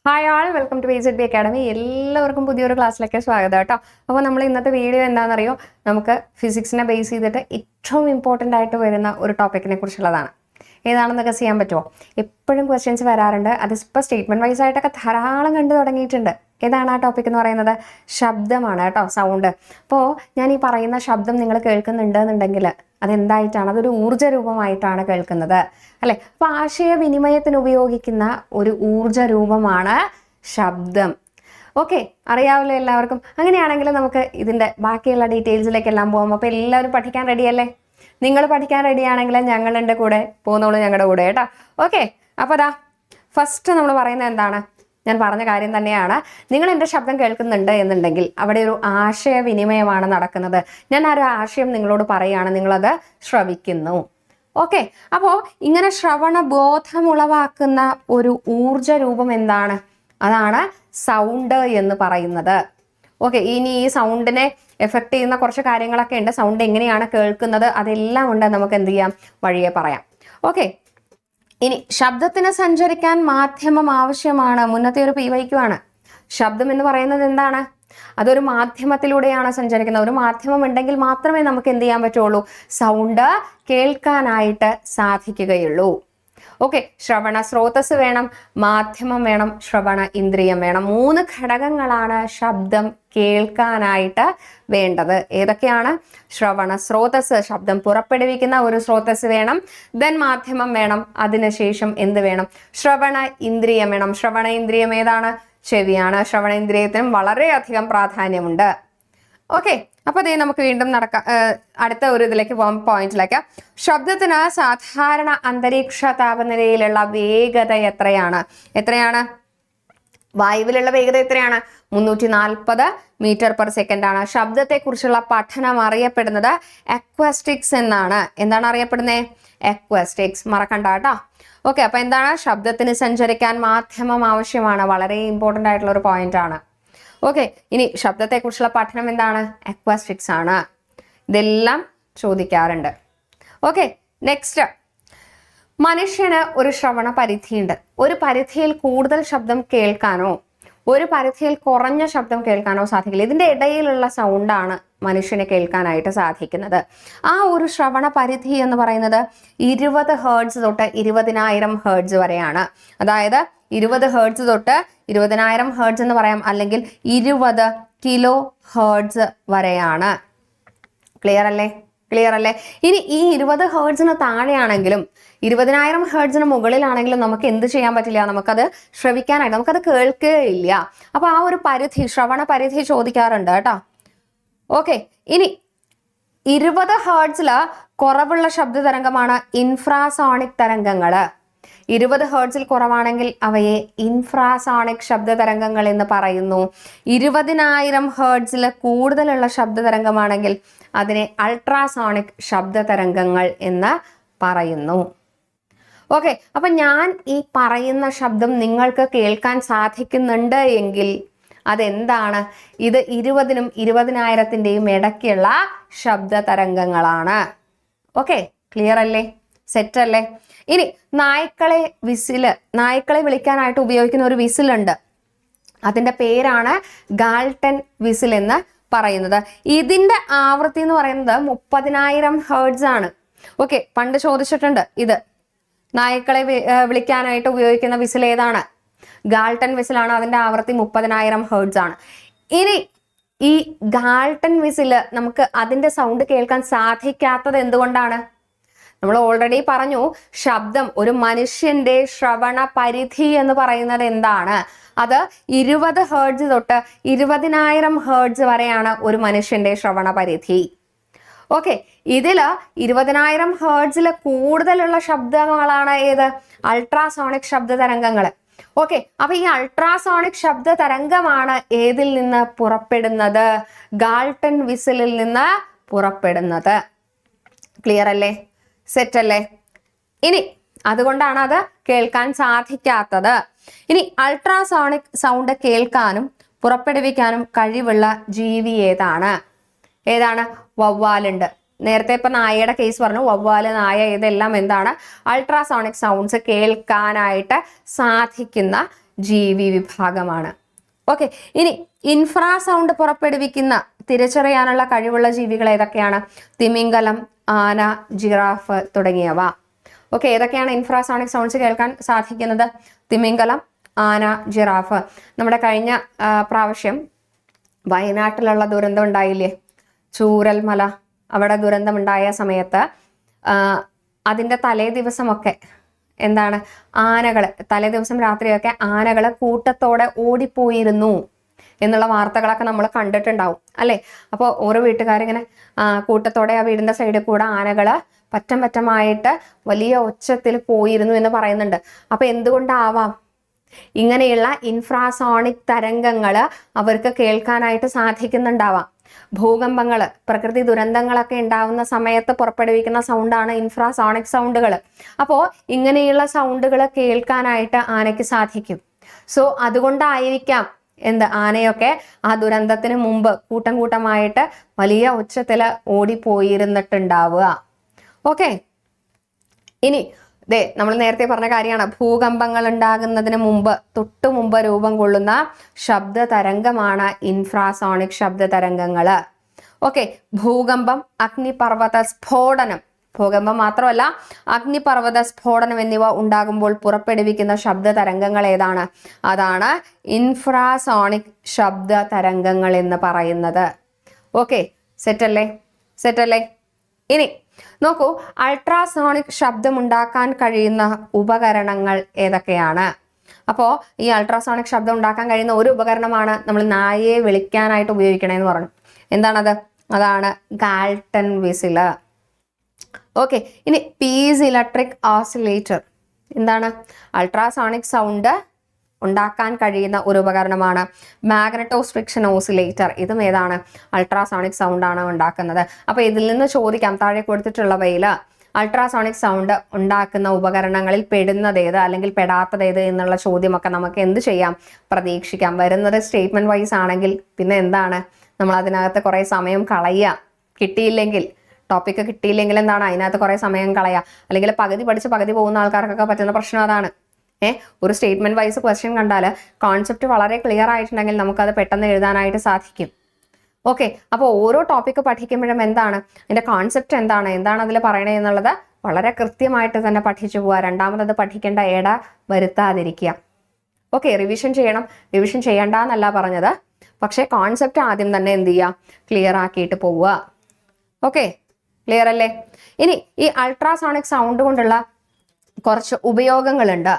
Hi all, welcome to VZB academy. എല്ലാവർക്കും പുതിയൊരു ക്ലാസ്സിലേക്ക് സ്വാഗതം കേട്ടോ. അപ്പോൾ നമ്മൾ ഇന്നത്തെ വീഡിയോ എന്താണെന്നറിയോ, നമുക്ക് ഫിസിക്സിനെ ബേസ് ചെയ്തിട്ട് ഏറ്റവും ഇമ്പോർട്ടൻ്റ് ആയിട്ട് വരുന്ന ഒരു ടോപ്പിക്കിനെ കുറിച്ചുള്ളതാണ്. ഏതാണെന്നൊക്കെ ചെയ്യാൻ പറ്റുമോ? എപ്പോഴും ക്വസ്റ്റ്യൻസ് വരാറുണ്ട്. അതിപ്പോൾ സ്റ്റേറ്റ്മെൻറ്റ് വൈസ് ആയിട്ടൊക്കെ ധാരാളം കണ്ടു തുടങ്ങിയിട്ടുണ്ട്. ഏതാണ് ആ ടോപ്പിക് എന്ന് പറയുന്നത്? ശബ്ദമാണ് കേട്ടോ, സൗണ്ട്. അപ്പോൾ ഞാൻ ഈ പറയുന്ന ശബ്ദം നിങ്ങൾ കേൾക്കുന്നുണ്ട് എന്നുണ്ടെങ്കിൽ അതെന്തായിട്ടാണ്? അതൊരു ഊർജ്ജ രൂപമായിട്ടാണ് കേൾക്കുന്നത്, അല്ലേ? അപ്പോൾ ആശയവിനിമയത്തിന് ഉപയോഗിക്കുന്ന ഒരു ഊർജ്ജ രൂപമാണ് ശബ്ദം. ഓക്കെ, അറിയാമല്ലോ എല്ലാവർക്കും. അങ്ങനെയാണെങ്കിൽ നമുക്ക് ഇതിൻ്റെ ബാക്കിയുള്ള ഡീറ്റെയിൽസിലേക്കെല്ലാം പോകാം. അപ്പോൾ എല്ലാവരും പഠിക്കാൻ റെഡിയല്ലേ? നിങ്ങൾ പഠിക്കാൻ റെഡിയാണെങ്കിൽ ഞങ്ങളുടെ കൂടെ പോകുന്നോളൂ, ഞങ്ങളുടെ കൂടെ കേട്ടോ. ഓക്കെ, അപ്പോൾ അതാ ഫസ്റ്റ് നമ്മൾ പറയുന്നത് എന്താണ്? ഞാൻ പറഞ്ഞ കാര്യം തന്നെയാണ്. നിങ്ങൾ എൻ്റെ ശബ്ദം കേൾക്കുന്നുണ്ട് എന്നുണ്ടെങ്കിൽ അവിടെ ഒരു ആശയവിനിമയമാണ് നടക്കുന്നത്. ഞാൻ ആ ഒരു ആശയം നിങ്ങളോട് പറയുകയാണ്, നിങ്ങളത് ശ്രവിക്കുന്നു. ഓക്കെ, അപ്പോൾ ഇങ്ങനെ ശ്രവണബോധമുളവാക്കുന്ന ഒരു ഊർജ രൂപം എന്താണ്? അതാണ് സൗണ്ട് എന്ന് പറയുന്നത്. ഓക്കെ, ഇനി ഈ സൗണ്ടിനെ എഫക്റ്റ് ചെയ്യുന്ന കുറച്ച് കാര്യങ്ങളൊക്കെ ഉണ്ട്. സൗണ്ട് എങ്ങനെയാണ് കേൾക്കുന്നത് അതെല്ലാം ഉണ്ട്, നമുക്ക് എന്ത് ചെയ്യാം, വഴിയെ പറയാം. ഓക്കെ, ഇനി ശബ്ദത്തിന് സഞ്ചരിക്കാൻ മാധ്യമം ആവശ്യമാണ്. മുന്നത്തെ ഒരു PYQ ആണ്. ശബ്ദം എന്ന് പറയുന്നത് എന്താണ്? അതൊരു മാധ്യമത്തിലൂടെയാണ് സഞ്ചരിക്കുന്നത്. ഒരു മാധ്യമം ഉണ്ടെങ്കിൽ മാത്രമേ നമുക്ക് എന്ത് ചെയ്യാൻ പറ്റുള്ളൂ? സൗണ്ട് കേൾക്കാനായിട്ട് സാധിക്കുകയുള്ളൂ. ഓക്കെ, ശ്രവണ സ്രോതസ് വേണം, മാധ്യമം വേണം, ശ്രവണ ഇന്ദ്രിയം വേണം. 3 ഘടകങ്ങളാണ് ശബ്ദം കേൾക്കാനായിട്ട് വേണ്ടത്. ഏതൊക്കെയാണ്? ശ്രവണ സ്രോതസ്, ശബ്ദം പുറപ്പെടുവിക്കുന്ന ഒരു സ്രോതസ് വേണം. ദെൻ മാധ്യമം വേണം. അതിനുശേഷം എന്ത് വേണം? ശ്രവണ ഇന്ദ്രിയം വേണം. ശ്രവണ ഇന്ദ്രിയം ഏതാണ്? ചെവിയാണ്. ശ്രവണ ഇന്ദ്രിയത്തിനും വളരെയധികം പ്രാധാന്യമുണ്ട്. ഓക്കെ, അപ്പൊ അതേ നമുക്ക് വീണ്ടും അടുത്ത ഒരു ഇതിലേക്ക് പോകാം, പോയിന്റിലേക്ക്. ശബ്ദത്തിന് സാധാരണ അന്തരീക്ഷ താപനിലയിലുള്ള വേഗത എത്രയാണ്? വായുവിലുള്ള വേഗത എത്രയാണ്? 340 മീറ്റർ/സെക്കൻഡ് ആണ്. ശബ്ദത്തെക്കുറിച്ചുള്ള പഠനം അറിയപ്പെടുന്നത് അക്വാസ്റ്റിക്സ് എന്നാണ്. എന്താണ് അറിയപ്പെടുന്നത്? അക്വാസ്റ്റിക്സ്. മറക്കണ്ട കേട്ടോ. ഓക്കെ, അപ്പൊ എന്താണ്? ശബ്ദത്തിന് സഞ്ചരിക്കാൻ മാധ്യമം ആവശ്യമാണ്. വളരെ ഇമ്പോർട്ടൻ്റ് ആയിട്ടുള്ള ഒരു പോയിന്റ് ആണ്. ഓക്കെ, ഇനി ശബ്ദത്തെക്കുറിച്ചുള്ള പഠനം എന്താണ്? അക്വാസ്റ്റിക്സ് ആണ്. ഇതെല്ലാം ചോദിക്കാറുണ്ട്. Okay, next. മനുഷ്യന് ഒരു ശ്രവണ പരിധിയുണ്ട്. ഒരു പരിധിയിൽ കൂടുതൽ ശബ്ദം കേൾക്കാനോ ഒരു പരിധിയിൽ കുറഞ്ഞ ശബ്ദം കേൾക്കാനോ സാധിക്കില്ല. ഇതിന്റെ ഇടയിലുള്ള സൗണ്ടാണ് മനുഷ്യന് കേൾക്കാനായിട്ട് സാധിക്കുന്നത്. ആ ഒരു ശ്രവണ പരിധി എന്ന് പറയുന്നത് 20 ഹേർട്സ് തൊട്ട് 20,000 ഹേർട്സ് വരെയാണ്. അതായത് 20 ഹേർട്സ് തൊട്ട് 20,000 ഹേർട്സ് എന്ന് പറയാം, അല്ലെങ്കിൽ 20 കിലോ ഹേർട്സ് വരെയാണ്. ക്ലിയർ അല്ലേ? ഇനി ഈ 20 ഹേർട്സിന് താഴെയാണെങ്കിലും 20,000 ഹേർട്സിന് മുകളിലാണെങ്കിലും നമുക്ക് എന്ത് ചെയ്യാൻ പറ്റില്ല? നമുക്കത് ശ്രവിക്കാനായിട്ട്, നമുക്കത് കേൾക്കുകയില്ല. അപ്പൊ ആ ഒരു പരിധി, ശ്രവണ പരിധി ചോദിക്കാറുണ്ട് കേട്ടോ. ഓക്കെ, ഇനി 20 ഹേർട്സില് കുറവുള്ള ശബ്ദ തരംഗമാണ് ഇൻഫ്രാസോണിക് തരംഗങ്ങള്. 20 ഹേർട്സിൽ കുറവാണെങ്കിൽ അവയെ ഇൻഫ്രാസോണിക് ശബ്ദ തരംഗങ്ങൾ എന്ന് പറയുന്നു. 20,000 ഹേർട്സിൽ കൂടുതലുള്ള ശബ്ദ തരംഗമാണെങ്കിൽ അതിനെ അൾട്രാസോണിക് ശബ്ദ തരംഗങ്ങൾ എന്ന് പറയുന്നു. ഓക്കെ, അപ്പൊ ഞാൻ ഈ പറയുന്ന ശബ്ദം നിങ്ങൾക്ക് കേൾക്കാൻ സാധിക്കുന്നുണ്ട് എങ്കിൽ അതെന്താണ്? ഇത് 20നും 20,000ത്തിന്റെയും ഇടയ്ക്കുള്ള ശബ്ദ തരംഗങ്ങളാണ്. ഓക്കെ, ക്ലിയർ അല്ലേ? സെറ്റ് അല്ലേ? ഇനി നായ്ക്കളെ വിളിക്കാനായിട്ട് ഉപയോഗിക്കുന്ന ഒരു വിസിലുണ്ട്. അതിന്റെ പേരാണ് ഗാൾട്ടൻ വിസിൽ എന്ന് പറയുന്നത്. ഇതിന്റെ ആവൃത്തി എന്ന് പറയുന്നത് 30,000 ഹേർട്സ് ആണ്. ഓക്കെ, പണ്ട് ചോദിച്ചിട്ടുണ്ട് ഇത്. നായ്ക്കളെ വിളിക്കാനായിട്ട് ഉപയോഗിക്കുന്ന വിസിൽ ഏതാണ്? ഗാൾട്ടൻ വിസിലാണ്. അതിന്റെ ആവൃത്തി 30,000 ഹേർട്സ് ആണ്. ഇനി ഈ ഗാൾട്ടൻ വിസില് നമുക്ക് അതിന്റെ സൗണ്ട് കേൾക്കാൻ സാധിക്കാത്തത് എന്തുകൊണ്ടാണ്? നമ്മൾ ഓൾറെഡി പറഞ്ഞു, ശബ്ദം, ഒരു മനുഷ്യന്റെ ശ്രവണ പരിധി എന്ന് പറയുന്നത് എന്താണ്? അത് 20 ഹേർട്സ് തൊട്ട് 20,000 ഹേർട്സ് വരെയാണ് ഒരു മനുഷ്യന്റെ ശ്രവണ പരിധി. ഓക്കെ, ഇതില് 20,000 ഹേർട്സിൽ കൂടുതലുള്ള ശബ്ദങ്ങളാണ് ഏത്? അൾട്രാസോണിക് ശബ്ദ തരംഗങ്ങൾ. ഓക്കെ, അപ്പൊ ഈ അൾട്രാസോണിക് ശബ്ദ തരംഗമാണ് ഏതിൽ നിന്ന് പുറപ്പെടുന്നത്? ഗാൾട്ടൻ വിസിലിൽ നിന്ന് പുറപ്പെടുന്നത്. ക്ലിയർ അല്ലേ? സെറ്റ് അല്ലേ? ഇനി അതുകൊണ്ടാണ് അത് കേൾക്കാൻ സാധിക്കാത്തത്. ഇനി അൾട്രാസോണിക് സൗണ്ട് കേൾക്കാനും പുറപ്പെടുവിക്കാനും കഴിവുള്ള ജീവി ഏതാണ്? വവ്വാലുണ്ട്. നേരത്തെ ഇപ്പൊ നായയുടെ കേസ് പറഞ്ഞു, വവ്വാല്, നായ, ഇതെല്ലാം എന്താണ്? അൾട്രാസോണിക് സൗണ്ട്സ് കേൾക്കാനായിട്ട് സാധിക്കുന്ന ജീവി വിഭാഗമാണ്. ഓക്കെ, ഇനി ഇൻഫ്രാസൗണ്ട് പുറപ്പെടുവിക്കുന്ന തിരിച്ചറിയാനുള്ള കഴിവുള്ള ജീവികൾ ഏതൊക്കെയാണ്? തിമിംഗലം, ആന, ജിറാഫ് തുടങ്ങിയവ. ഓക്കെ, ഏതൊക്കെയാണ് ഇൻഫ്രാസോണിക് സൗണ്ട്സ് കേൾക്കാൻ സാധിക്കുന്നത്? തിമിംഗലം, ആന, ജിറാഫ്. നമ്മുടെ കഴിഞ്ഞ പ്രാവശ്യം വയനാട്ടിലുള്ള ദുരന്തം ഉണ്ടായില്ലേ, ചൂരൽമല, അവിടെ ദുരന്തമുണ്ടായ സമയത്ത് അതിൻ്റെ തലേ ദിവസമൊക്കെ എന്താണ്, ആനകൾ തലേ ദിവസം രാത്രിയൊക്കെ ആനകൾ കൂട്ടത്തോടെ ഓടിപ്പോയിരുന്നു എന്നുള്ള വാർത്തകളൊക്കെ നമ്മൾ കണ്ടിട്ടുണ്ടാവും അല്ലേ? അപ്പോൾ ഓരോ വീട്ടുകാരിങ്ങനെ കൂട്ടത്തോടെ ആ വീടിന്റെ സൈഡിൽ കൂടെ ആനകൾ പറ്റം പറ്റമായിട്ട് വലിയ ഒച്ചത്തിൽ പോയിരുന്നു എന്ന് പറയുന്നുണ്ട്. അപ്പൊ എന്തുകൊണ്ടാവാം ഇങ്ങനെയുള്ള ഇൻഫ്രാസോണിക് തരംഗങ്ങൾ അവർക്ക് കേൾക്കാനായിട്ട് സാധിക്കുന്നുണ്ടാവാം? ഭൂകമ്പങ്ങൾ, പ്രകൃതി ദുരന്തങ്ങളൊക്കെ ഉണ്ടാവുന്ന സമയത്ത് പുറപ്പെടുവിക്കുന്ന സൗണ്ടാണ് ഇൻഫ്രാസോണിക് സൗണ്ടുകൾ. അപ്പോൾ ഇങ്ങനെയുള്ള സൗണ്ടുകൾ കേൾക്കാനായിട്ട് ആനയ്ക്ക് സാധിക്കും. സോ അതുകൊണ്ടായിരിക്കാം ആനയൊക്കെ ആ ദുരന്തത്തിന് മുമ്പ് കൂട്ടം കൂട്ടമായിട്ട് വലിയ ഉച്ചത്തിൽ ഓടിപ്പോയിരുന്നിട്ടുണ്ടാവുക. ഓക്കെ, ഇനി നമ്മൾ നേരത്തെ പറഞ്ഞ കാര്യമാണ്, ഭൂകമ്പങ്ങൾ ഉണ്ടാകുന്നതിന് മുമ്പ് തൊട്ടു മുമ്പ് രൂപം കൊള്ളുന്ന ശബ്ദ തരംഗമാണ് ഇൻഫ്രാസോണിക് ശബ്ദ തരംഗങ്ങൾ. ഓക്കെ, ഭൂകമ്പം, അഗ്നിപർവ്വത സ്ഫോടനം, ഭൂകമ്പം മാത്രമല്ല അഗ്നിപർവ്വത സ്ഫോടനം എന്നിവ ഉണ്ടാകുമ്പോൾ പുറപ്പെടുവിക്കുന്ന ശബ്ദ തരംഗങ്ങൾ ഏതാണ്? അതാണ് ഇൻഫ്രാസോണിക് ശബ്ദ തരംഗങ്ങൾ എന്ന് പറയുന്നത്. ഓക്കെ, സെറ്റല്ലേ? ഇനി നോക്കൂ, അൾട്രാസോണിക് ശബ്ദമുണ്ടാക്കാൻ കഴിയുന്ന ഉപകരണങ്ങൾ ഏതൊക്കെയാണ്? അപ്പോൾ ഈ അൾട്രാസോണിക് ശബ്ദം ഉണ്ടാക്കാൻ കഴിയുന്ന ഒരു ഉപകരണമാണ് നമ്മൾ നായയെ വിളിക്കാനായിട്ട് ഉപയോഗിക്കണേന്ന് പറഞ്ഞു. എന്താണത്? അതാണ് ഗാൽട്ടൺ വിസില്. ഓക്കെ, ഇനി പീസ് ഇലക്ട്രിക് ഓസിലേറ്റർ എന്താണ്? അൾട്രാസോണിക് സൗണ്ട് ഉണ്ടാക്കാൻ കഴിയുന്ന ഒരു ഉപകരണമാണ്. മാഗ്നറ്റോസ്ട്രിക്ഷൻ ഓസിലേറ്റർ, ഇതും ഏതാണ്? അൾട്രാസോണിക് സൗണ്ട് ആണ് ഉണ്ടാക്കുന്നത്. അപ്പൊ ഇതിൽ നിന്ന് ചോദിക്കാം, താഴെ കൊടുത്തിട്ടുള്ളവയിൽ അൾട്രാസോണിക് സൗണ്ട് ഉണ്ടാക്കുന്ന ഉപകരണങ്ങളിൽ പെടുന്നതേത് അല്ലെങ്കിൽ പെടാത്തതേത് എന്നുള്ള ചോദ്യമൊക്കെ നമുക്ക് എന്ത് ചെയ്യാം? പ്രതീക്ഷിക്കാം. വരുന്നത് സ്റ്റേറ്റ്മെന്റ് വൈസ് ആണെങ്കിൽ പിന്നെ എന്താണ്, നമ്മൾ അതിനകത്ത് കുറെ സമയം കളയുക. കിട്ടിയില്ലെങ്കിൽ, ടോപ്പിക്ക് കിട്ടിയില്ലെങ്കിൽ എന്താണ്, അതിനകത്ത് കുറെ സമയം കളയുക. അല്ലെങ്കിൽ പകുതി പഠിച്ച് പകുതി പോകുന്ന ആൾക്കാർക്കൊക്കെ പറ്റുന്ന പ്രശ്നം അതാണ്. ഒരു സ്റ്റേറ്റ്മെന്റ് വൈസ് ക്വസ്റ്റ്യൻ കണ്ടാൽ കോൺസെപ്റ്റ് വളരെ ക്ലിയർ ആയിട്ടുണ്ടെങ്കിൽ നമുക്കത് പെട്ടെന്ന് എഴുതാനായിട്ട് സാധിക്കും. ഓക്കെ, അപ്പോൾ ഓരോ ടോപ്പിക്ക് പഠിക്കുമ്പോഴും എന്താണ് അതിന്റെ കോൺസെപ്റ്റ്, എന്താണ് അതിൽ പറയണേ എന്നുള്ളത് വളരെ കൃത്യമായിട്ട് തന്നെ പഠിച്ചു പോവുക. രണ്ടാമത് പഠിക്കേണ്ട ഇട വരുത്താതിരിക്കുക. ഓക്കെ, റിവിഷൻ ചെയ്യണം, റിവിഷൻ ചെയ്യണ്ട എന്നല്ല പറഞ്ഞത്, പക്ഷേ കോൺസെപ്റ്റ് ആദ്യം തന്നെ എന്ത് ചെയ്യുക, ക്ലിയർ ആക്കിയിട്ട് പോവുക. ഓക്കെ, ക്ലിയർ അല്ലേ? ഇനി ഈ അൾട്രാസോണിക് സൗണ്ട് കൊണ്ടുള്ള കുറച്ച് ഉപയോഗങ്ങളുണ്ട്.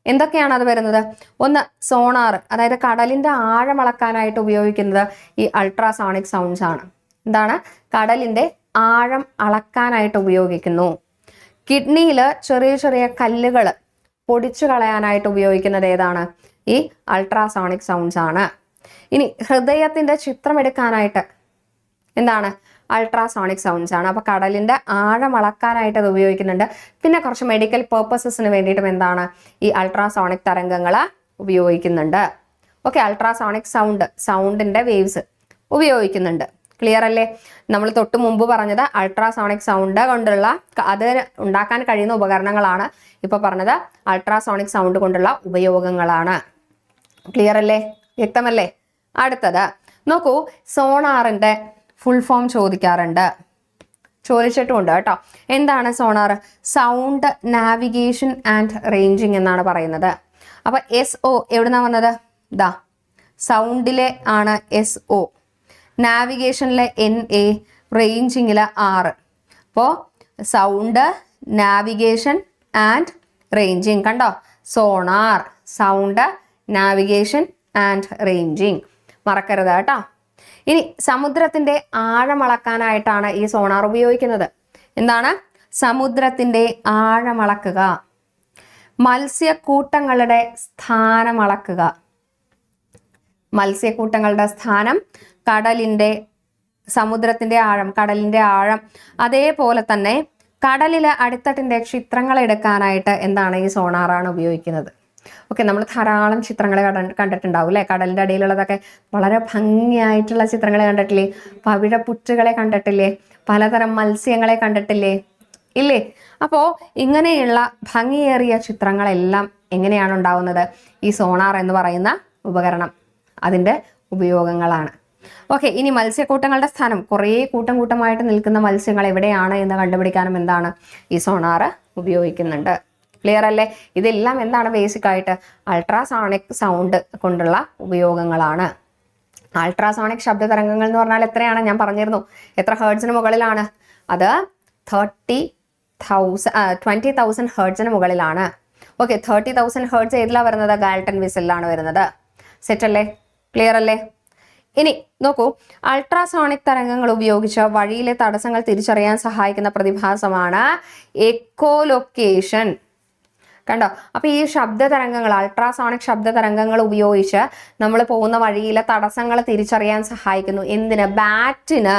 എന്തൊക്കെയാണ് അത് വരുന്നത്? ഒന്ന്, സോണാർ, അതായത് കടലിന്റെ ആഴം അളക്കാനായിട്ട് ഉപയോഗിക്കുന്നത് ഈ അൾട്രാസോണിക് സൗണ്ട്സ് ആണ്. എന്താണ്? കടലിന്റെ ആഴം അളക്കാനായിട്ട് ഉപയോഗിക്കുന്നു. കിഡ്നിയിൽ ചെറിയ ചെറിയ കല്ലുകൾ പൊടിച്ചു കളയാനായിട്ട് ഉപയോഗിക്കുന്നത് ഏതാണ്? ഈ അൾട്രാസോണിക് സൗണ്ട്സ് ആണ്. ഇനി ഹൃദയത്തിന്റെ ചിത്രം എടുക്കാനായിട്ട് എന്താണ്? അൾട്രാസോണിക് സൗണ്ട്സ് ആണ്. അപ്പൊ കടലിന്റെ ആഴം അളക്കാനായിട്ട് അത് ഉപയോഗിക്കുന്നുണ്ട്. പിന്നെ കുറച്ച് മെഡിക്കൽ പേർപ്പസസിന് വേണ്ടിയിട്ടും എന്താണ്, ഈ അൾട്രാസോണിക് തരംഗങ്ങൾ ഉപയോഗിക്കുന്നുണ്ട്. ഓക്കെ, അൾട്രാസോണിക് സൗണ്ടിന്റെ വേവ്സ് ഉപയോഗിക്കുന്നുണ്ട്. ക്ലിയർ അല്ലേ? നമ്മൾ തൊട്ട് മുമ്പ് പറഞ്ഞത് അൾട്രാസോണിക് സൗണ്ട് കൊണ്ടുള്ള അത് ഉണ്ടാക്കാൻ കഴിയുന്ന ഉപകരണങ്ങളാണ്. ഇപ്പൊ പറഞ്ഞത് അൾട്രാസോണിക് സൗണ്ട് കൊണ്ടുള്ള ഉപയോഗങ്ങളാണ്. ക്ലിയർ അല്ലേ? വ്യക്തമല്ലേ? അടുത്തത് നോക്കൂ, സോണാറിന്റെ ഫുൾ ഫോം ചോദിച്ചിട്ടുമുണ്ട് കേട്ടോ. എന്താണ് sonar? Sound navigation and ranging എന്നാണ് പറയുന്നത്. അപ്പൊ SO എവിടുന്നാ വന്നത്? സൗണ്ടിലെ ആണ് SO, നാവിഗേഷനിലെ NA, റേഞ്ചിങ്ങിലെ R. അപ്പോൾ സൗണ്ട്, നാവിഗേഷൻ ആൻഡ് റേഞ്ചിങ്. കണ്ടോ? Sonar, sound, navigation and ranging. മറക്കരുത് കേട്ടോ. ഇനി സമുദ്രത്തിന്റെ ആഴമളക്കാനായിട്ടാണ് ഈ സോണാർ ഉപയോഗിക്കുന്നത്. എന്താണ്? സമുദ്രത്തിന്റെ ആഴമളക്കുക. മത്സ്യക്കൂട്ടങ്ങളുടെ സ്ഥാനം അളക്കുക. മത്സ്യക്കൂട്ടങ്ങളുടെ സ്ഥാനം, സമുദ്രത്തിന്റെ ആഴം, കടലിന്റെ ആഴം. അതേപോലെ തന്നെ കടലിലെ അടിത്തട്ടിന്റെ ചിത്രങ്ങൾ എടുക്കാനായിട്ട് എന്താണ്? ഈ സോണാറാണ് ഉപയോഗിക്കുന്നത്. ഓക്കെ, നമ്മൾ ധാരാളം ചിത്രങ്ങൾ കണ്ടിട്ടുണ്ടാവും അല്ലെ? കടലിന്റെ അടിയിലുള്ളതൊക്കെ വളരെ ഭംഗിയായിട്ടുള്ള ചിത്രങ്ങൾ കണ്ടിട്ടില്ലേ? പവിഴപ്പുറ്റുകളെ കണ്ടിട്ടില്ലേ? പലതരം മത്സ്യങ്ങളെ കണ്ടിട്ടില്ലേ? ഇല്ലേ? അപ്പോൾ ഇങ്ങനെയുള്ള ഭംഗിയേറിയ ചിത്രങ്ങളെല്ലാം എങ്ങനെയാണ് ഉണ്ടാവുന്നത്? ഈ സോണാർ എന്ന് പറയുന്ന ഉപകരണം അതിൻ്റെ ഉപയോഗങ്ങളാണ്. ഓക്കെ, ഇനി മത്സ്യക്കൂട്ടങ്ങളുടെ സ്ഥാനം, കുറേ കൂട്ടം കൂട്ടമായിട്ട് നിൽക്കുന്ന മത്സ്യങ്ങൾ എവിടെയാണ് എന്ന് കണ്ടുപിടിക്കാനും എന്താണ് ഈ സോണാർ ഉപയോഗിക്കുന്നുണ്ട്. ക്ലിയർ അല്ലേ? ഇതെല്ലാം എന്താണ് ബേസിക് ആയിട്ട് അൾട്രാസോണിക് സൗണ്ട് കൊണ്ടുള്ള ഉപയോഗങ്ങളാണ്. അൾട്രാസോണിക് ശബ്ദ തരംഗങ്ങൾ എന്ന് പറഞ്ഞാൽ എത്രയാണ്? ഞാൻ പറഞ്ഞിരുന്നു, എത്ര ഹേർട്സിന് മുകളിലാണ്? അത് 20,000 ഹേർട്സിന് മുകളിലാണ്. ഓക്കെ, 30,000 ഹേർട്സ് ഏതിലാണ് വരുന്നത്? ഗാൽട്ടൺ വിസിലാണ് വരുന്നത്. സെറ്റ് അല്ലേ? ക്ലിയർ അല്ലേ? ഇനി നോക്കൂ, അൾട്രാസോണിക് തരംഗങ്ങൾ ഉപയോഗിച്ച് വഴിയിലെ തടസ്സങ്ങൾ തിരിച്ചറിയാൻ സഹായിക്കുന്ന പ്രതിഭാസമാണ് എക്കോലൊക്കേഷൻ. കണ്ടോ? അപ്പൊ ഈ ശബ്ദ തരംഗങ്ങൾ, അൾട്രാസോണിക് ശബ്ദ തരംഗങ്ങൾ ഉപയോഗിച്ച് നമ്മൾ പോകുന്ന വഴിയിലെ തടസ്സങ്ങൾ തിരിച്ചറിയാൻ സഹായിക്കുന്നു. എന്തിന്? ബാറ്റിന്.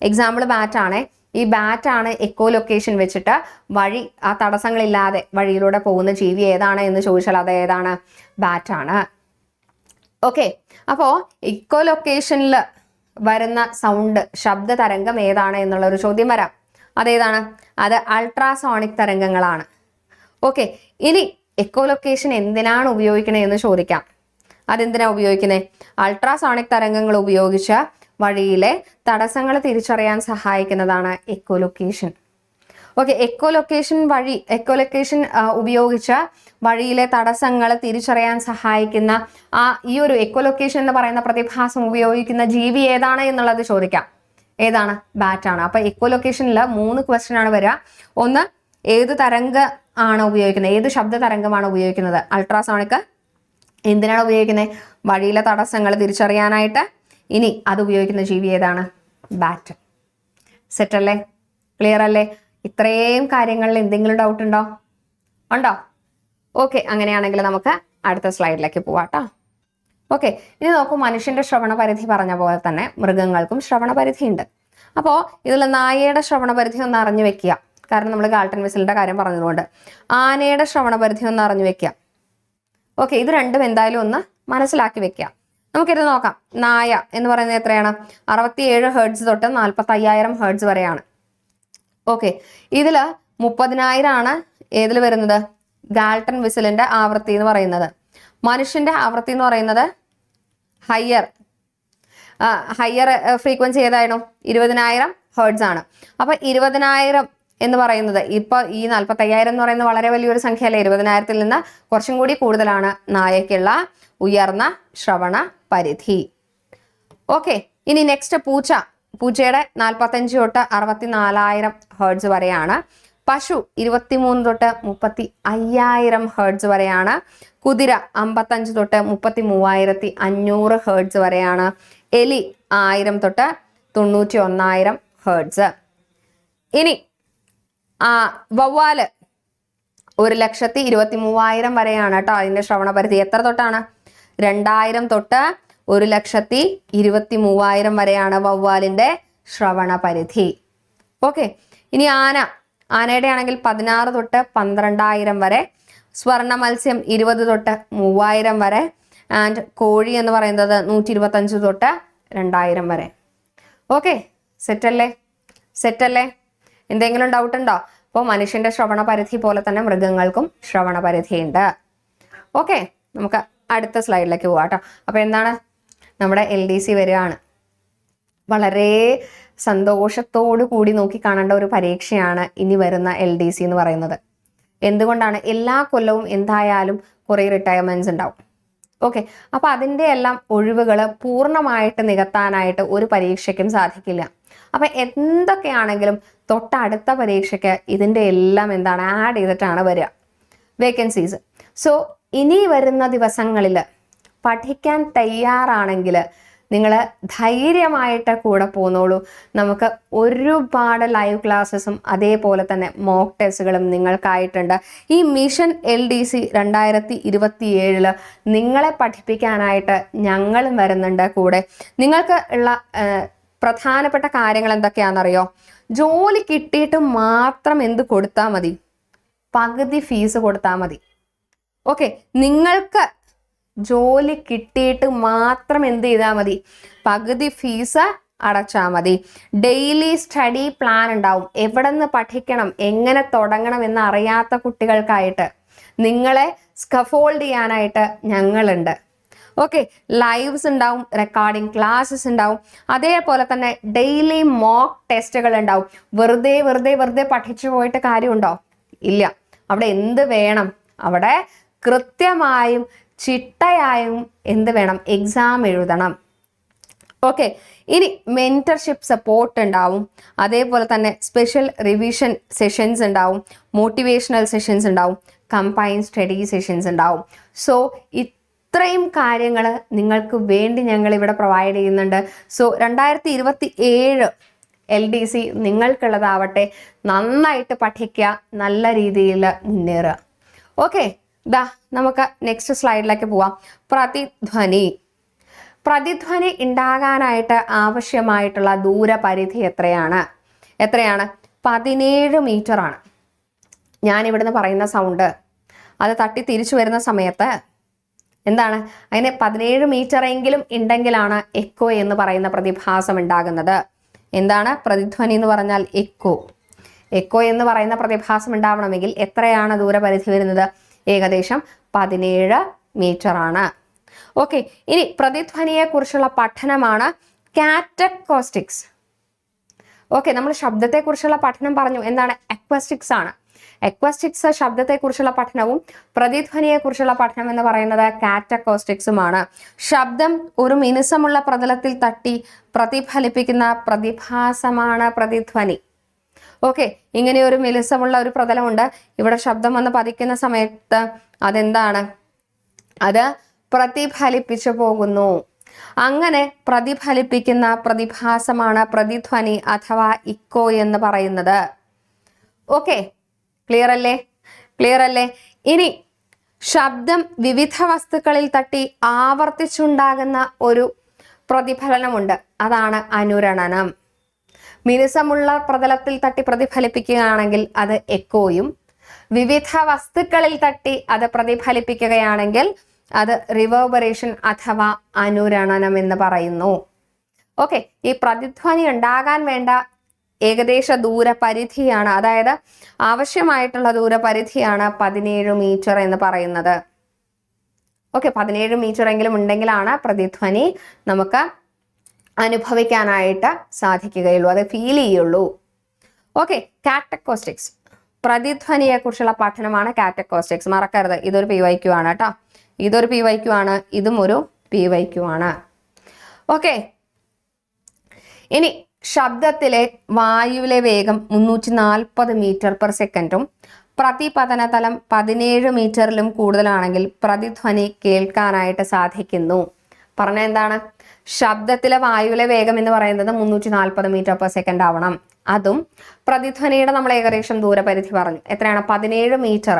എക്സാമ്പിൾ ബാറ്റാണ്. ഈ ബാറ്റാണ് എക്കോലൊക്കേഷൻ വെച്ചിട്ട് വഴി, ആ തടസ്സങ്ങളില്ലാതെ വഴിയിലൂടെ പോകുന്ന ജീവി ഏതാണ് എന്ന് ചോദിച്ചാൽ അത് ഏതാണ്? ബാറ്റാണ്. ഓക്കെ, അപ്പോൾ ഇക്കോലൊക്കേഷനിൽ വരുന്ന സൗണ്ട്, ശബ്ദ തരംഗം ഏതാണ് എന്നുള്ള ഒരു ചോദ്യം വരാം. അതേതാണ്? അത് അൾട്രാസോണിക് തരംഗങ്ങളാണ്. ഓക്കെ, ഇനി എക്കോലൊക്കേഷൻ എന്തിനാണ് ഉപയോഗിക്കണേ എന്ന് ചോദിക്കാം. അതെന്തിനാ ഉപയോഗിക്കുന്നത്? അൾട്രാസോണിക് തരംഗങ്ങൾ ഉപയോഗിച്ച് വഴിയിലെ തടസ്സങ്ങൾ തിരിച്ചറിയാൻ സഹായിക്കുന്നതാണ് എക്കോലൊക്കേഷൻ. ഓക്കെ, എക്കോലൊക്കേഷൻ ഉപയോഗിച്ച് വഴിയിലെ തടസ്സങ്ങൾ തിരിച്ചറിയാൻ സഹായിക്കുന്ന ഈ ഒരു എക്കോലൊക്കേഷൻ എന്ന് പറയുന്ന പ്രതിഭാസം ഉപയോഗിക്കുന്ന ജീവി ഏതാണ് എന്നുള്ളത് ചോദിക്കാം. ഏതാണ്? ബാറ്റാണ്. അപ്പൊ എക്കോലൊക്കേഷനിൽ 3 ക്വസ്റ്റ്യൻ ആണ് വരിക. ഒന്ന്, ഏത് തരംഗ ആണ് ഉപയോഗിക്കുന്നത്? ഏത് ശബ്ദ തരംഗമാണ് ഉപയോഗിക്കുന്നത്? അൾട്രാസോണിക്. എന്തിനാണ് ഉപയോഗിക്കുന്നത്? വഴിയിലെ തടസ്സങ്ങൾ തിരിച്ചറിയാനായിട്ട്. ഇനി അത് ഉപയോഗിക്കുന്ന ജീവി ഏതാണ്? ബാറ്റ്. സെറ്റ് അല്ലേ? ക്ലിയർ അല്ലേ? ഇത്രയും കാര്യങ്ങളിൽ എന്തെങ്കിലും ഡൗട്ട് ഉണ്ടോ? ഓക്കെ, അങ്ങനെയാണെങ്കിൽ നമുക്ക് അടുത്ത സ്ലൈഡിലേക്ക് പോവാട്ടോ. ഓക്കെ, ഇനി നോക്കൂ, മനുഷ്യന്റെ ശ്രവണ പരിധി പറഞ്ഞ പോലെ തന്നെ മൃഗങ്ങൾക്കും ശ്രവണ പരിധി ഉണ്ട്. അപ്പോൾ ഇതിൽ നായയുടെ ശ്രവണ പരിധി ഒന്ന് അറിഞ്ഞു വെക്കുക. കാരണം നമ്മൾ ഗാൾട്ടൺ വിസിലിന്റെ കാര്യം പറഞ്ഞതുകൊണ്ട്. ആനയുടെ ശ്രവണ പരിധി ഒന്ന് അറിഞ്ഞു വെക്കുക. ഓക്കെ, ഇത് രണ്ടും എന്തായാലും ഒന്ന് മനസ്സിലാക്കി വെക്കുക. നമുക്കിത് നോക്കാം. നായ എന്ന് പറയുന്നത് എത്രയാണ്? 67 ഹേർട്സ് തൊട്ട് 45,000 ഹേർട്സ് വരെയാണ്. ഓക്കെ, ഇതില് 30,000 ആണ് ഏതിൽ വരുന്നത്? ഗാൾട്ടൺ വിസിലിന്റെ ആവൃത്തി എന്ന് പറയുന്നത്. മനുഷ്യന്റെ ആവൃത്തി എന്ന് പറയുന്നത് ഹയർ ഫ്രീക്വൻസി ഏതായിരുന്നു? 20,000 ഹേർട്സ് ആണ്. അപ്പൊ 20,000 എന്ന് പറയുന്നത്, ഇപ്പൊ ഈ 45,000 എന്ന് പറയുന്നത് വളരെ വലിയൊരു സംഖ്യ അല്ലേ? 20,000-ൽ നിന്ന് കുറച്ചും കൂടി കൂടുതലാണ് നായക്കുള്ള ഉയർന്ന ശ്രവണ പരിധി. ഓക്കെ, ഇനി നെക്സ്റ്റ് പൂച്ചയുടെ 45 തൊട്ട് 64,000 ഹേർട്സ് വരെയാണ്. പശു 23 തൊട്ട് 35,000 ഹേർട്സ് വരെയാണ്. കുതിര 55 തൊട്ട് 33,500 ഹേർട്സ് വരെയാണ്. എലി 1000 തൊട്ട് 91,000 ഹേർട്സ്. ഇനി വവ്വാല് 1,23,000 വരെയാണ് കേട്ടോ അതിന്റെ ശ്രവണ പരിധി. എത്ര തൊട്ടാണ്? 2,000 തൊട്ട് 1,23,000 വരെയാണ് വവ്വാലിന്റെ ശ്രവണ പരിധി. ഓക്കെ, ഇനി ആനയുടെ ആണെങ്കിൽ 16 തൊട്ട് 12,000 വരെ. സ്വർണ്ണ മത്സ്യം 20 തൊട്ട് 3,000 വരെ. ആൻഡ് കോഴി എന്ന് പറയുന്നത് 125 തൊട്ട് 2,000 വരെ. ഓക്കെ, സെറ്റല്ലേ? എന്തെങ്കിലും ഡൗട്ട് ഉണ്ടോ? അപ്പോൾ മനുഷ്യന്റെ ശ്രവണ പരിധി പോലെ തന്നെ മൃഗങ്ങൾക്കും ശ്രവണ പരിധി ഉണ്ട്. ഓക്കെ, നമുക്ക് അടുത്ത സ്ലൈഡിലേക്ക് പോവാം കേട്ടോ. അപ്പൊ എന്താണ്? നമ്മുടെ LDC വരികയാണ്. വളരെ സന്തോഷത്തോടു കൂടി നോക്കി കാണേണ്ട ഒരു പരീക്ഷയാണ് ഇനി വരുന്ന LDC എന്ന് പറയുന്നത്. എന്തുകൊണ്ടാണ്? എല്ലാ കൊല്ലവും എന്തായാലും കുറേ റിട്ടയർമെന്റ്സ് ഉണ്ടാവും. ഓക്കെ, അപ്പൊ അതിൻ്റെ എല്ലാം ഒഴിവുകൾ പൂർണ്ണമായിട്ട് നികത്താനായിട്ട് ഒരു പരീക്ഷയ്ക്കും സാധിക്കില്ല. അപ്പൊ എന്തൊക്കെയാണെങ്കിലും തൊട്ടടുത്ത പരീക്ഷയ്ക്ക് ഇതിൻ്റെ എല്ലാം എന്താണ് ആഡ് ചെയ്തിട്ടാണ് വരിക, വേക്കൻസീസ്. സോ ഇനി വരുന്ന ദിവസങ്ങളിൽ പഠിക്കാൻ തയ്യാറാണെങ്കിൽ നിങ്ങൾ ധൈര്യമായിട്ട് കൂടെ പോന്നോളൂ. നമുക്ക് ഒരുപാട് ലൈവ് ക്ലാസ്സസും അതേപോലെ തന്നെ മോക്ക് ടെസ്റ്റുകളും നിങ്ങൾക്കായിട്ടുണ്ട്. ഈ മിഷൻ LDC 2027 നിങ്ങളെ പഠിപ്പിക്കാനായിട്ട് ഞങ്ങളും വരുന്നുണ്ട് കൂടെ. നിങ്ങൾക്ക് ഉള്ള പ്രധാനപ്പെട്ട കാര്യങ്ങൾ എന്തൊക്കെയാണെന്നറിയോ? ജോലി കിട്ടിയിട്ട് മാത്രം എന്ത് കൊടുത്താൽ മതി? പകുതി ഫീസ് കൊടുത്താൽ മതി. ഓക്കെ, നിങ്ങൾക്ക് ജോലി കിട്ടിയിട്ട് മാത്രം എന്ത് ചെയ്താൽ മതി? പകുതി ഫീസ് അടച്ചാൽ മതി. ഡെയിലി സ്റ്റഡി പ്ലാൻ ഉണ്ടാവും. എവിടെ നിന്ന് പഠിക്കണം, എങ്ങനെ തുടങ്ങണം എന്ന് അറിയാത്ത കുട്ടികൾക്കായിട്ട് നിങ്ങളെ സ്കഫോൾഡ് ചെയ്യാനായിട്ട് ഞങ്ങളുണ്ട്. ഓക്കെ, ലൈവ്സ് ഉണ്ടാവും, റെക്കോർഡിംഗ് ക്ലാസ്സസ് ഉണ്ടാവും, അതേപോലെ തന്നെ ഡെയിലി മോക്ക് ടെസ്റ്റുകൾ ഉണ്ടാവും. വെറുതെ പഠിച്ചു പോയിട്ട് കാര്യമുണ്ടോ? ഇല്ല. അവിടെ എന്ത് വേണം? അവിടെ കൃത്യമായും ചിട്ടയായും എന്ത് വേണം? എക്സാം എഴുതണം. ഓക്കെ, ഇനി മെന്റർഷിപ്പ് സപ്പോർട്ട് ഉണ്ടാവും, അതേപോലെ തന്നെ സ്പെഷ്യൽ റിവിഷൻ സെഷൻസ് ഉണ്ടാവും, മോട്ടിവേഷണൽ സെഷൻസ് ഉണ്ടാവും, കമ്പൈൻ സ്റ്റഡി സെഷൻസ് ഉണ്ടാവും. സോ ഇത്രയും കാര്യങ്ങൾ നിങ്ങൾക്ക് വേണ്ടി ഞങ്ങൾ ഇവിടെ പ്രൊവൈഡ് ചെയ്യുന്നുണ്ട്. So 2027 LDC നിങ്ങൾക്കുള്ളതാവട്ടെ. നന്നായിട്ട് പഠിക്കുക, നല്ല രീതിയിൽ മുന്നേറുക. ഓക്കെ, നമുക്ക് നെക്സ്റ്റ് സ്ലൈഡിലേക്ക് പോവാം. പ്രതിധ്വനി ഉണ്ടാകാനായിട്ട് ആവശ്യമായിട്ടുള്ള ദൂരപരിധി എത്രയാണ്? 17 മീറ്റർ ആണ്. ഞാൻ ഇവിടുന്ന് പറയുന്ന സൗണ്ട് അത് തട്ടി തിരിച്ചു വരുന്ന സമയത്ത് എന്താണ്? അതിന് 17 മീറ്റർ എങ്കിലും ഉണ്ടെങ്കിലാണ് എക്കോ എന്ന് പറയുന്ന പ്രതിഭാസം ഉണ്ടാകുന്നത്. എന്താണ് പ്രതിധ്വനി എന്ന് പറഞ്ഞാൽ? എക്കോ എന്ന് പറയുന്ന പ്രതിഭാസം ഉണ്ടാവണമെങ്കിൽ എത്രയാണ് ദൂരപരിധി വരുന്നത്? ഏകദേശം 17 മീറ്റർ ആണ്. ഓക്കെ, ഇനി പ്രതിധ്വനിയെ കുറിച്ചുള്ള പഠനമാണ് കാറ്റക്കോസ്റ്റിക്സ്. ഓക്കെ, നമ്മൾ ശബ്ദത്തെ കുറിച്ചുള്ള പഠനം പറഞ്ഞു. എന്താണ്? അക്വസ്റ്റിക്സ് ആണ്. അക്വസ്റ്റിക്സ് ശബ്ദത്തെക്കുറിച്ചുള്ള പഠനവും പ്രതിധ്വനിയെ കുറിച്ചുള്ള പഠനം എന്ന് പറയുന്നത് കാറ്റക്കോസ്റ്റിക്സുമാണ്. ശബ്ദം ഒരു മിനുസമുള്ള പ്രതലത്തിൽ തട്ടി പ്രതിഫലിപ്പിക്കുന്ന പ്രതിഭാസമാണ് പ്രതിധ്വനി. ഓക്കെ, ഇങ്ങനെ ഒരു മിനുസമുള്ള ഒരു പ്രതലമുണ്ട്. ഇവിടെ ശബ്ദം വന്ന് പതിക്കുന്ന സമയത്ത് അതെന്താണ്? അത് പ്രതിഫലിപ്പിച്ചു പോകുന്നു. അങ്ങനെ പ്രതിഫലിപ്പിക്കുന്ന പ്രതിഭാസമാണ് പ്രതിധ്വനി അഥവാ ഇക്കോ എന്ന് പറയുന്നത്. ഓക്കെ, ക്ലിയർ അല്ലേ? ഇനി ശബ്ദം വിവിധ വസ്തുക്കളിൽ തട്ടി ആവർത്തിച്ചുണ്ടാകുന്ന ഒരു പ്രതിഫലനമുണ്ട്. അതാണ് അനുരണനം. മിനുസമുള്ള പ്രതലത്തിൽ തട്ടി പ്രതിഫലിപ്പിക്കുകയാണെങ്കിൽ അത് എക്കോയും, വിവിധ വസ്തുക്കളിൽ തട്ടി അത് പ്രതിഫലിപ്പിക്കുകയാണെങ്കിൽ അത് റിവേർബറേഷൻ അഥവാ അനുരണനം എന്ന് പറയുന്നു. ഓക്കെ, ഈ പ്രതിധ്വനി ഉണ്ടാകാൻ വേണ്ട ഏകദേശ ദൂരപരിധിയാണ്, അതായത് ആവശ്യമായിട്ടുള്ള ദൂരപരിധിയാണ് 17 മീറ്റർ എന്ന് പറയുന്നത്. ഓക്കെ, 17 മീറ്റർ എങ്കിലും ഉണ്ടെങ്കിലാണ് പ്രതിധ്വനി നമുക്ക് അനുഭവിക്കാനായിട്ട് സാധിക്കുകയുള്ളൂ, അത് ഫീൽ ചെയ്യുള്ളൂ. ഓക്കെ, കാറ്റക്കോസ്റ്റിക്സ് പ്രതിധ്വനിയെ കുറിച്ചുള്ള പഠനമാണ് കാറ്റക്കോസ്റ്റിക്സ്. മറക്കരുത്, ഇതൊരു PYQ ആണ് കേട്ടോ. ഇതൊരു PYQ ആണ്, ഇതും ഒരു PYQ ആണ്. ഓക്കെ, ഇനി ശബ്ദത്തിലെ വായുവിലെ വേഗം 340 മീറ്റർ പെർ സെക്കൻഡും പ്രതിപതന തലം 17 മീറ്ററിലും കൂടുതലാണെങ്കിൽ പ്രതിധ്വനി കേൾക്കാനായിട്ട് സാധിക്കുന്നു. പറഞ്ഞ എന്താണ്? ശബ്ദത്തിലെ വായുവിലെ വേഗം എന്ന് പറയുന്നത് 340 മീറ്റർ പെർ സെക്കൻഡ് ആവണം. അതും പ്രതിധ്വനിയുടെ നമ്മൾ ഏകദേശം ദൂരപരിധി പറഞ്ഞു. എത്രയാണ്? 17 മീറ്റർ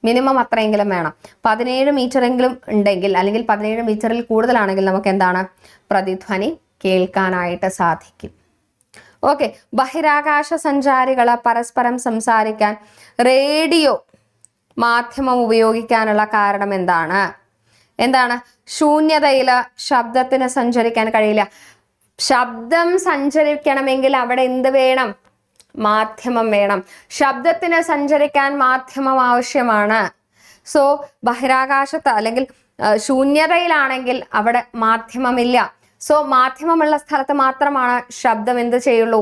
മിനിമം അത്രയെങ്കിലും വേണം. 17 മീറ്റർ എങ്കിലും ഉണ്ടെങ്കിൽ, അല്ലെങ്കിൽ 17 മീറ്ററിൽ കൂടുതലാണെങ്കിൽ നമുക്ക് എന്താണ്? പ്രതിധ്വനി കേൾക്കാനായിട്ട് സാധിക്കും. ഓക്കെ, ബഹിരാകാശ സഞ്ചാരികൾ പരസ്പരം സംസാരിക്കാൻ റേഡിയോ മാധ്യമം ഉപയോഗിക്കാനുള്ള കാരണം എന്താണ്? ശൂന്യതയിൽ ശബ്ദത്തിന് സഞ്ചരിക്കാൻ കഴിയില്ല. ശബ്ദം സഞ്ചരിക്കണമെങ്കിൽ അവിടെ എന്ത് വേണം? മാധ്യമം വേണം. ശബ്ദത്തിന് സഞ്ചരിക്കാൻ മാധ്യമം ആവശ്യമാണ്. സോ ബഹിരാകാശത്ത് അല്ലെങ്കിൽ ശൂന്യതയിലാണെങ്കിൽ അവിടെ മാധ്യമമില്ല. സോ മാധ്യമമുള്ള സ്ഥലത്ത് മാത്രമാണ് ശബ്ദം എന്ത് ചെയ്യുള്ളൂ?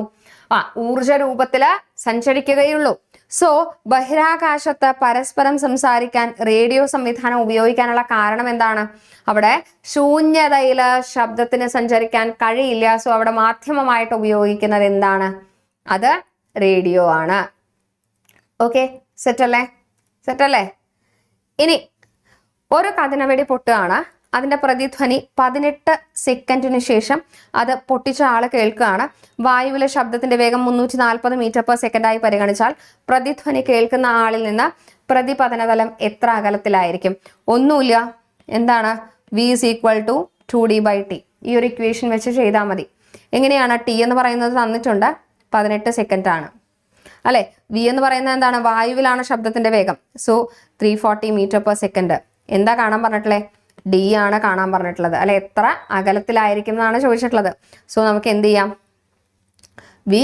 ഊർജ രൂപത്തില് സഞ്ചരിക്കുകയുള്ളൂ. സോ ബഹിരാകാശത്ത് പരസ്പരം സംസാരിക്കാൻ റേഡിയോ സംവിധാനം ഉപയോഗിക്കാനുള്ള കാരണം എന്താണ്? അവിടെ ശൂന്യതയില് ശബ്ദത്തിന് സഞ്ചരിക്കാൻ കഴിയില്ല. സോ അവിടെ മാധ്യമമായിട്ട് ഉപയോഗിക്കുന്നത് എന്താണ്? അത് റേഡിയോ ആണ്. ഓക്കെ, സെറ്റല്ലേ? ഇനി ഒരു കഥനവെടി പൊട്ടുകയാണ്. അതിന്റെ പ്രതിധ്വനി 18 സെക്കൻഡിന് ശേഷം അത് പൊട്ടിച്ച ആള് കേൾക്കുകയാണ്. വായുവിലെ ശബ്ദത്തിന്റെ വേഗം 340 മീറ്റർ പെർ സെക്കൻഡായി പരിഗണിച്ചാൽ പ്രതിധ്വനി കേൾക്കുന്ന ആളിൽ നിന്ന് പ്രതിപതനതലം എത്ര അകലത്തിലായിരിക്കും? ഒന്നുമില്ല. എന്താണ്? V = 2D/T. ഈ ഒരു ഇക്വേഷൻ വെച്ച് ചെയ്താൽ മതി. എങ്ങനെയാണ്? T എന്ന് പറയുന്നത് തന്നിട്ടുണ്ട്, 18 സെക്കൻഡ് ആണ് അല്ലെ. V എന്ന് പറയുന്നത് എന്താണ്? വായുവിലാണ് ശബ്ദത്തിന്റെ വേഗം. So 340 metre per second. എന്താ കാണാൻ പറഞ്ഞിട്ടുള്ളത്? D ആണ് കാണാൻ പറഞ്ഞിട്ടുള്ളത് അല്ലെ. എത്ര അകലത്തിലായിരിക്കും എന്നാണ് ചോദിച്ചിട്ടുള്ളത്. സോ നമുക്ക് എന്ത് ചെയ്യാം? വി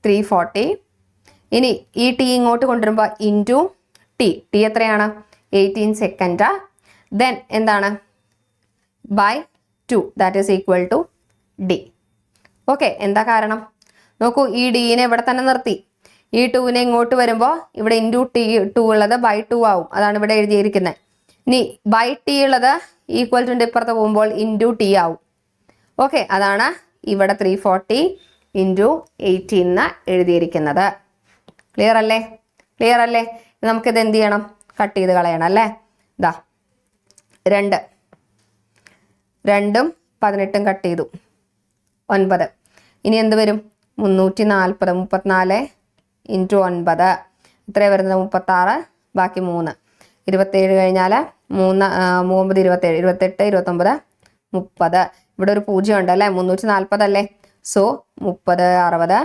340. ഇനി ഈ ടി ഇങ്ങോട്ട് കൊണ്ടുവരുമ്പോൾ ഇൻറ്റു ടി എത്രയാണ് 18 സെക്കൻഡ്. ദെൻ എന്താണ് by 2 that is equal to D. Okay, എന്താ കാരണം നോക്കൂ, ഈ ഡിനെ ഇവിടെ തന്നെ നിർത്തി. ഈ 2നെ ഇങ്ങോട്ട് വരുമ്പോൾ ഇവിടെ ഇൻറ്റു ടി 2 ഉള്ളത് ബൈ 2 ആവും. അതാണ് ഇവിടെ എഴുതിയിരിക്കുന്നത്. ഇനി ബൈ ടി ഉള്ളത് ഈക്വൽ ടു ഇപ്പുറത്ത് പോകുമ്പോൾ ഇൻറ്റു ടി ആവും. ഓക്കെ, അതാണ് ഇവിടെ 340 ഇൻറ്റു 18 എന്ന് എഴുതിയിരിക്കുന്നത്. ക്ലിയർ അല്ലേ? ക്ലിയർ അല്ലേ? നമുക്കിത് എന്ത് ചെയ്യണം? കട്ട് ചെയ്ത് കളയണം അല്ലേ? ഇതാ 2 2ഉം 18ഉം കട്ട് ചെയ്തു 9. ഇനി എന്ത് വരും? 340 34 ഇൻറ്റു 9 ഇത്രയാണ് വരുന്നത് 36, ബാക്കി 3 27 കഴിഞ്ഞാൽ 3 9 27 28 29 30. ഇവിടെ ഒരു 0 ഉണ്ട് അല്ലേ? 340 അല്ലേ? So 30 60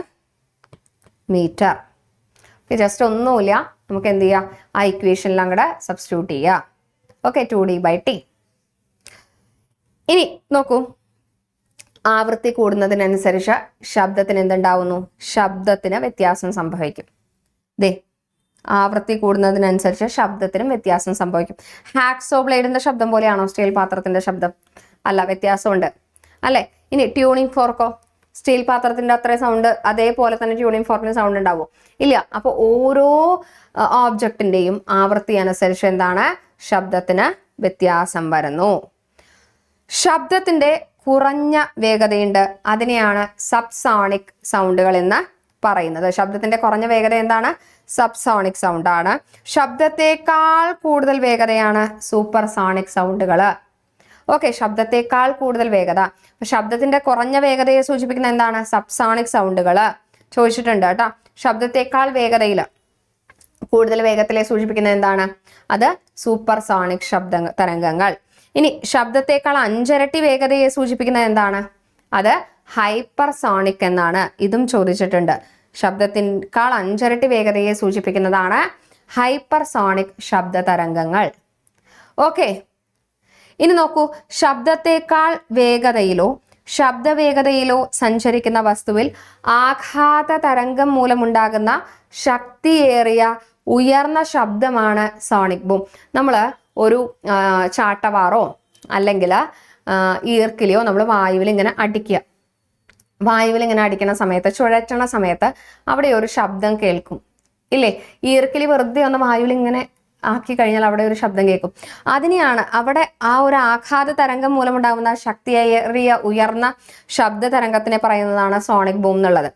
metre. ജസ്റ്റ് ഒന്നുമില്ല, നമുക്ക് എന്ത് ചെയ്യാം? ആ ഇക്വേഷനിലും കൂടെ സബ്സ്റ്റിറ്റ്യൂട്ട് ചെയ്യുക. Okay, 2D/t. ഇനി നോക്കൂ, ആവൃത്തി കൂടുന്നതിനനുസരിച്ച് ശബ്ദത്തിന് എന്തുണ്ടാവുന്നു? ശബ്ദത്തിന് വ്യത്യാസം സംഭവിക്കും. ദേ, ആവൃത്തി കൂടുന്നതിനനുസരിച്ച് ശബ്ദത്തിനും വ്യത്യാസം സംഭവിക്കും. ഹാക്സോ ബ്ലേഡിന്റെ ശബ്ദം പോലെയാണോ സ്റ്റീൽ പാത്രത്തിന്റെ ശബ്ദം? അല്ല, വ്യത്യാസമുണ്ട് അല്ലേ? ഇനി ട്യൂണിംഗ് ഫോർക്കോ? സ്റ്റീൽ പാത്രത്തിന്റെ അത്ര സൗണ്ട് അതേപോലെ തന്നെ ട്യൂണിംഗ് ഫോർക്കിന് സൗണ്ട് ഉണ്ടാവും? ഇല്ല. അപ്പോൾ ഓരോ ഓബ്ജക്റ്റിന്റെയും ആവൃത്തി അനുസരിച്ച് എന്താണ്? ശബ്ദത്തിന് വ്യത്യാസം വരുന്നു. ശബ്ദത്തിന്റെ കുറഞ്ഞ വേഗതയുണ്ട്, അതിനെയാണ് സബ്സോണിക് സൗണ്ടുകൾ എന്ന് പറയുന്നത്. ശബ്ദത്തിന്റെ കുറഞ്ഞ വേഗത എന്താണ്? സബ്സോണിക് സൗണ്ട് ആണ്. ശബ്ദത്തെക്കാൾ കൂടുതൽ വേഗതയാണ് സൂപ്പർസോണിക് സൗണ്ടുകൾ. ഓക്കെ, ശബ്ദത്തെക്കാൾ കൂടുതൽ വേഗത. ശബ്ദത്തിന്റെ കുറഞ്ഞ വേഗതയെ സൂചിപ്പിക്കുന്ന എന്താണ്? സബ്സോണിക് സൗണ്ടുകൾ ചോദിച്ചിട്ടുണ്ട് കേട്ടോ. ശബ്ദത്തെക്കാൾ വേഗതയിൽ കൂടുതൽ വേഗത്തിലെ സൂചിപ്പിക്കുന്നത് എന്താണ്? അത് സൂപ്പർസോണിക് തരംഗങ്ങൾ. ഇനി ശബ്ദത്തെക്കാൾ 5 ഇരട്ടി വേഗതയെ സൂചിപ്പിക്കുന്നത് എന്താണ്? അത് ഹൈപ്പർസോണിക് എന്നാണ്. ഇതും ചോദിച്ചിട്ടുണ്ട്. ശബ്ദത്തിനേക്കാൾ 5 ഇരട്ടി വേഗതയെ സൂചിപ്പിക്കുന്നതാണ് ഹൈപ്പർസോണിക് ശബ്ദ തരംഗങ്ങൾ. ഓക്കെ, ഇനി നോക്കൂ, ശബ്ദത്തെക്കാൾ വേഗതയിലോ ശബ്ദവേഗതയിലോ സഞ്ചരിക്കുന്ന വസ്തുവിൽ ആഘാത തരംഗം മൂലമുണ്ടാകുന്ന ശക്തിയേറിയ ഉയർന്ന ശബ്ദമാണ് സോണിക് ബൂം. നമ്മൾ ഒരു ചാട്ടവാറോ അല്ലെങ്കിൽ ഈർക്കിലിയോ നമ്മൾ വായുവിൽ ഇങ്ങനെ അടിക്കുക. വായുവിൽ ഇങ്ങനെ അടിക്കുന്ന സമയത്ത്, ചുഴറ്റണ സമയത്ത് അവിടെ ഒരു ശബ്ദം കേൾക്കും ഇല്ലേ? ഈർക്കിലി വെറുതെ ഒന്ന് വായുവിൽ ഇങ്ങനെ ആക്കി കഴിഞ്ഞാൽ അവിടെ ഒരു ശബ്ദം കേൾക്കും. അതിനെയാണ് അവിടെ ആ ഒരു ആഘാത തരംഗം മൂലമുണ്ടാകുന്ന ശക്തിയേറിയ ഉയർന്ന ശബ്ദ തരംഗത്തിനെ പറയുന്നതാണ് സോണിക് ബൂം എന്നുള്ളത്.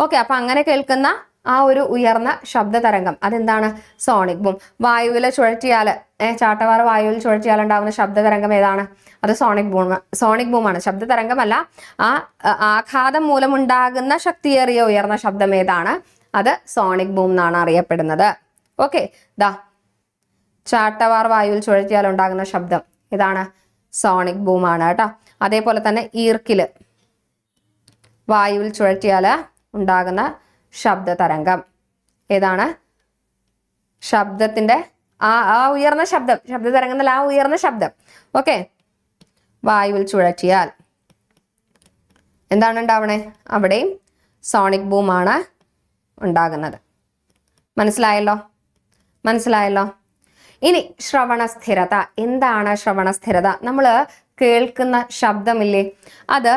ഓക്കെ, അപ്പൊ അങ്ങനെ കേൾക്കുന്ന ആ ഒരു ഉയർന്ന ശബ്ദ തരംഗം അതെന്താണ്? Sonic boom. വായുവിൽ ചുഴറ്റിയാൽ, ചാട്ടവാറ വായുവിൽ ചുഴറ്റിയാൽ ഉണ്ടാകുന്ന ശബ്ദ തരംഗം ഏതാണ്? അത് സോണിക് ബൂമാണ്. ശബ്ദ തരംഗമല്ല, ആ ആഘാതം മൂലമുണ്ടാകുന്ന ശക്തിയേറിയ ഉയർന്ന ശബ്ദം ഏതാണ്? അത് സോണിക് ബൂം എന്നാണ് അറിയപ്പെടുന്നത്. ഓക്കെ, ദാ ചാട്ടവാർ വായുവിൽ ചുഴറ്റിയാൽ ഉണ്ടാകുന്ന ശബ്ദം ഇതാണ് സോണിക് ബൂം ആണ് കേട്ടോ. അതേപോലെ തന്നെ ഈർക്കില് വായുവിൽ ചുഴറ്റിയാൽ ഉണ്ടാകുന്ന ശബ്ദ തരംഗം ഏതാണ്? ശബ്ദത്തിന്റെ ആ ഉയർന്ന ശബ്ദം, ശബ്ദ തരംഗത്തിൽ ആ ഉയർന്ന ശബ്ദം. ഓക്കെ, വായുവിൽ ചുഴറ്റിയാൽ എന്താണ് ഉണ്ടാവണേ? അവിടെയും സോണിക് ബൂം ആണ് ഉണ്ടാകുന്നത്. മനസ്സിലായല്ലോ? മനസ്സിലായല്ലോ? ഇനി ശ്രവണ സ്ഥിരത. എന്താണ് ശ്രവണ സ്ഥിരത? നമ്മൾ കേൾക്കുന്ന ശബ്ദമില്ലേ, അത്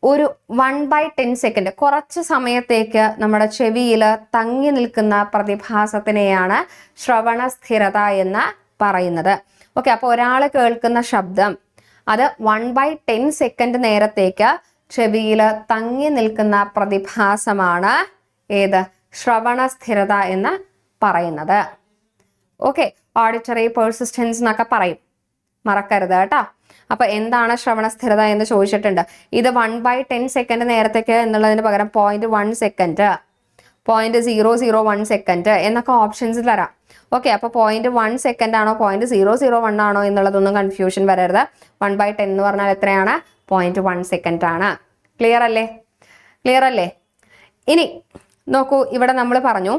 ഒരു 1/10 സെക്കൻഡ് കുറച്ച് സമയത്തേക്ക് നമ്മുടെ ചെവിയിൽ തങ്ങി നിൽക്കുന്ന പ്രതിഭാസത്തിനെയാണ് ശ്രവണ സ്ഥിരത എന്ന് പറയുന്നത്. ഓക്കെ, അപ്പോൾ ഒരാൾ കേൾക്കുന്ന ശബ്ദം അത് 1/10 സെക്കൻഡ് നേരത്തേക്ക് ചെവിയിൽ തങ്ങി നിൽക്കുന്ന പ്രതിഭാസമാണ് ഏത്? ശ്രവണ സ്ഥിരത എന്ന് പറയുന്നത്. ഓക്കെ, ഓഡിറ്ററി പെർസിസ്റ്റൻസ് എന്നൊക്കെ പറയും, മറക്കരുത് കേട്ടോ. അപ്പൊ എന്താണ് ശ്രവണ സ്ഥിരത എന്ന് ചോദിച്ചിട്ടുണ്ട്. ഇത് 1/10 സെക്കൻഡ് നേരത്തേക്ക് എന്നുള്ളതിന് പകരം 0.1 സെക്കൻഡ്, 0.001 സെക്കൻഡ് എന്നൊക്കെ ഓപ്ഷൻസ് തരാം. ഓക്കെ, അപ്പൊ 0.1 സെക്കൻഡ് ആണോ 0.001 ആണോ എന്നുള്ളതൊന്നും കൺഫ്യൂഷൻ വരരുത്. 1/10 എന്ന് പറഞ്ഞാൽ എത്രയാണ്? 0.1 സെക്കൻഡ് ആണ്. ക്ലിയർ അല്ലേ? ക്ലിയർ അല്ലേ? ഇനി നോക്കൂ, ഇവിടെ നമ്മൾ പറഞ്ഞു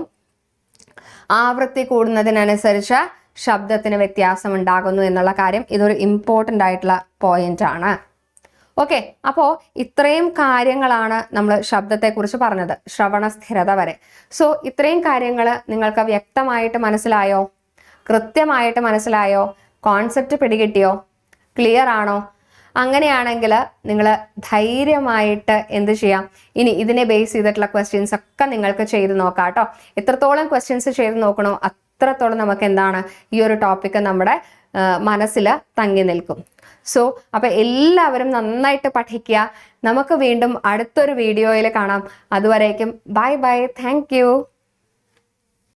ആവൃത്തി കൂടുന്നതിനനുസരിച്ച് ശബ്ദത്തിന് വ്യത്യാസം ഉണ്ടാകുന്നു എന്നുള്ള കാര്യം. ഇതൊരു ഇമ്പോർട്ടൻ്റ് ആയിട്ടുള്ള പോയിന്റ് ആണ്. ഓക്കെ, അപ്പോൾ ഇത്രയും കാര്യങ്ങളാണ് നമ്മൾ ശബ്ദത്തെക്കുറിച്ച് പറഞ്ഞത്, ശ്രവണ സ്ഥിരത വരെ. സോ ഇത്രയും കാര്യങ്ങൾ നിങ്ങൾക്ക് വ്യക്തമായിട്ട് മനസ്സിലായോ? കൃത്യമായിട്ട് മനസ്സിലായോ? കോൺസെപ്റ്റ് പിടികിട്ടിയോ? ക്ലിയർ ആണോ? അങ്ങനെയാണെങ്കിൽ നിങ്ങൾ ധൈര്യമായിട്ട് എന്ത് ചെയ്യാം, ഇനി ഇതിനെ ബേസ് ചെയ്തിട്ടുള്ള ക്വസ്റ്റ്യൻസ് ഒക്കെ നിങ്ങൾക്ക് ചെയ്ത് നോക്കാം കേട്ടോ. എത്രത്തോളം ക്വസ്റ്റ്യൻസ് ചെയ്ത് നോക്കണോ അത്രത്തോളം നമുക്ക് എന്താണ് ഈ ഒരു ടോപ്പിക്ക് നമ്മുടെ മനസ്സിൽ തങ്ങി നിൽക്കും. സോ അപ്പം എല്ലാവരും നന്നായിട്ട് പഠിക്കുക. നമുക്ക് വീണ്ടും അടുത്തൊരു വീഡിയോയിൽ കാണാം. അതുവരേക്കും ബൈ ബൈ, താങ്ക് യു.